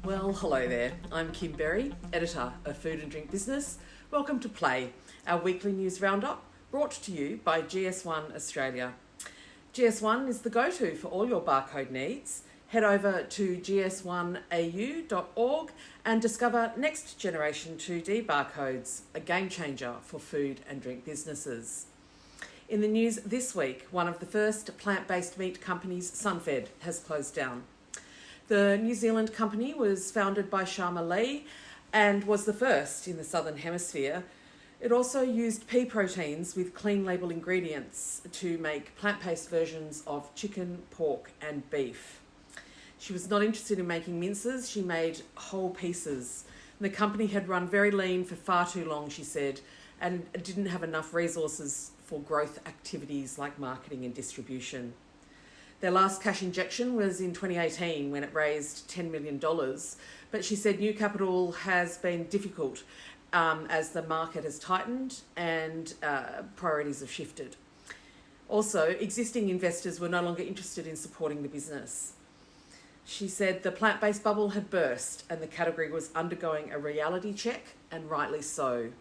Well, hello there. I'm Kim Berry, editor of Food and Drink Business. Welcome to Play, our weekly news roundup brought to you by GS1 Australia. GS1 is the go-to for all your barcode needs. Head over to gs1au.org and discover Next Generation 2D barcodes, a game changer for food and drink businesses. In the news this week, one of the first plant-based meat companies, Sunfed, has closed down. The New Zealand company was founded by Sharma Lee and was the first in the Southern Hemisphere. It also used pea proteins with clean label ingredients to make plant-based versions of chicken, pork and beef. She was not interested in making minces, she made whole pieces. And the company had run very lean for far too long, she said, and didn't have enough resources for growth activities like marketing and distribution. Their last cash injection was in 2018 when it raised $10 million, but she said new capital has been difficult as the market has tightened and priorities have shifted. Also, existing investors were no longer interested in supporting the business. She said the plant-based bubble had burst and the category was undergoing a reality check, and rightly so.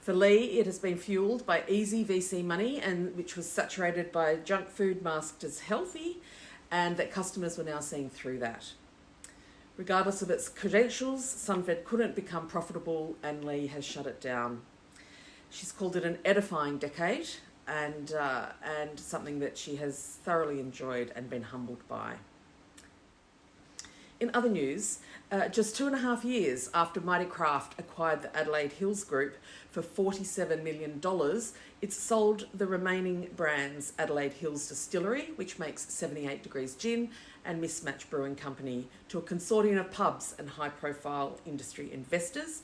For Lee, it has been fueled by easy VC money, and which was saturated by junk food masked as healthy, and that customers were now seeing through that. Regardless of its credentials, Sunfed couldn't become profitable and Lee has shut it down. She's called it an edifying decade and something that she has thoroughly enjoyed and been humbled by. In other news, just 2.5 years after Mighty Craft acquired the Adelaide Hills Group for $47 million, it's sold the remaining brands Adelaide Hills Distillery, which makes 78 Degrees Gin, and Mismatch Brewing Company to a consortium of pubs and high-profile industry investors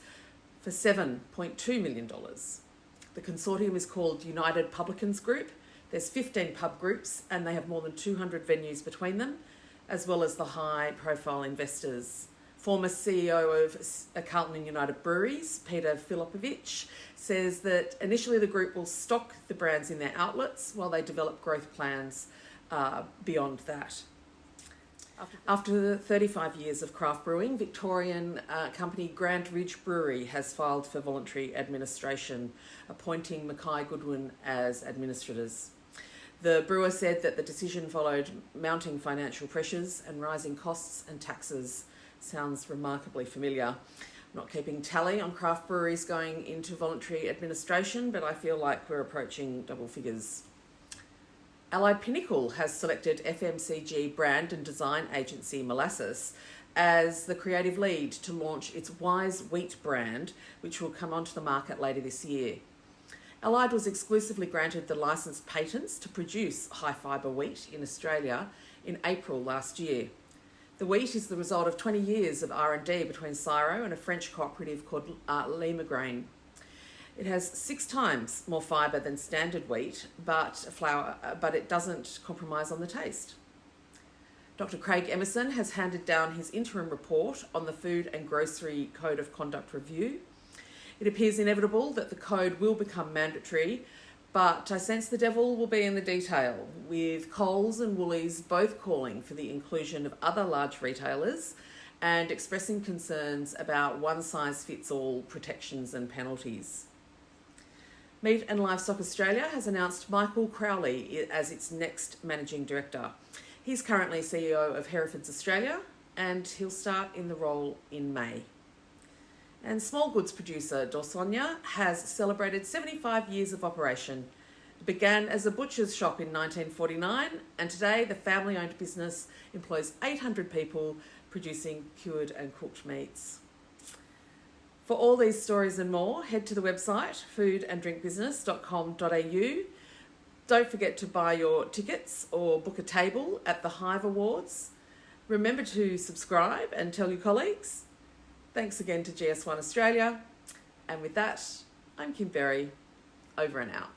for $7.2 million. The consortium is called United Publicans Group. There's 15 pub groups and they have more than 200 venues between them, as well as the high-profile investors. Former CEO of Carlton and United Breweries, Peter Filipovich, says that initially the group will stock the brands in their outlets while they develop growth plans beyond that. After 35 years of craft brewing, Victorian company Ridge Brewery has filed for voluntary administration, appointing Mackay Goodwin as administrators. The brewer said that the decision followed mounting financial pressures and rising costs and taxes. Sounds remarkably familiar. I'm not keeping tally on craft breweries going into voluntary administration, but I feel like we're approaching double figures. Allied Pinnacle has selected FMCG brand and design agency Molasses as the creative lead to launch its Wise Wheat brand, which will come onto the market later this year. Allied was exclusively granted the licensed patents to produce high-fibre wheat in Australia in April last year. The wheat is the result of 20 years of R&D between Ciro and a French cooperative called Lima Grain. It has 6 times more fibre than standard wheat, but it doesn't compromise on the taste. Dr. Craig Emerson has handed down his interim report on the Food and Grocery Code of Conduct review. It appears inevitable that the code will become mandatory, but I sense the devil will be in the detail, with Coles and Woolies both calling for the inclusion of other large retailers and expressing concerns about one-size-fits-all protections and penalties. Meat and Livestock Australia has announced Michael Crowley as its next managing director. He's currently CEO of Herefords Australia and he'll start in the role in May. And small goods producer Dorsonia has celebrated 75 years of operation. It began as a butcher's shop in 1949 and today the family-owned business employs 800 people producing cured and cooked meats. For all these stories and more, head to the website foodanddrinkbusiness.com.au. Don't forget to buy your tickets or book a table at the Hive Awards. Remember to subscribe and tell your colleagues. Thanks again to GS1 Australia. And with that, I'm Kim Berry. Over and out.